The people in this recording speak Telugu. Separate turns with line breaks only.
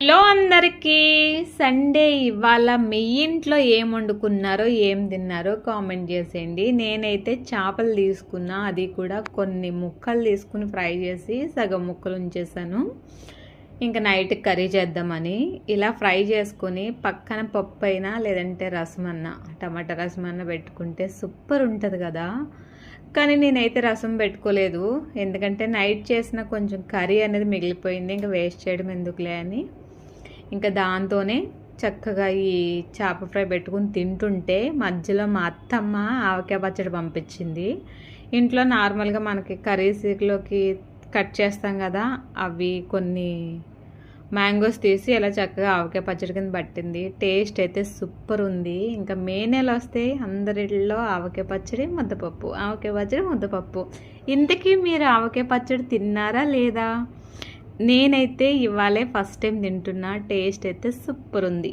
హలో అందరికీ సండే ఇవాళ మీ ఇంట్లో ఏం వండుకున్నారో ఏం తిన్నారో కామెంట్ చేసేయండి. నేనైతే చేపలు తీసుకున్నా, అది కూడా కొన్ని ముక్కలు తీసుకుని ఫ్రై చేసి సగం ముక్కలు ఉంచేసాను. ఇంకా నైట్ కర్రీ చేద్దామని ఇలా ఫ్రై చేసుకొని పక్కన పప్పు అయినా లేదంటే రసం అన్న టమాటా రసం అన్న పెట్టుకుంటే సూపర్ ఉంటుంది కదా. కానీ నేనైతే రసం పెట్టుకోలేదు, ఎందుకంటే నైట్ చేసిన కొంచెం కర్రీ అనేది మిగిలిపోయింది, ఇంకా వేస్ట్ చేయడం ఎందుకులే అని. ఇంకా దాంతోనే చక్కగా ఈ చేప ఫ్రై పెట్టుకుని తింటుంటే మధ్యలో మా అత్తమ్మ ఆవకాయ పచ్చడి పంపించింది. ఇంట్లో నార్మల్గా మనకి కర్రీస్లోకి కట్ చేస్తాం కదా, అవి కొన్ని మ్యాంగోస్ తీసి ఇలా చక్కగా ఆవకాయ పచ్చడి కింద పట్టింది. టేస్ట్ అయితే సూపర్ ఉంది. ఇంకా మే నెల వస్తే అందరిలో ఆవకాయ పచ్చడి ముద్దపప్పు, ఆవకాయ పచ్చడి ముద్దపప్పు. ఇంతకీ మీరు ఆవకాయ పచ్చడి తిన్నారా లేదా? నేనైతే ఇవాళే ఫస్ట్ టైం తింటున్నా. టేస్ట్ అయితే సూపర్ ఉంది.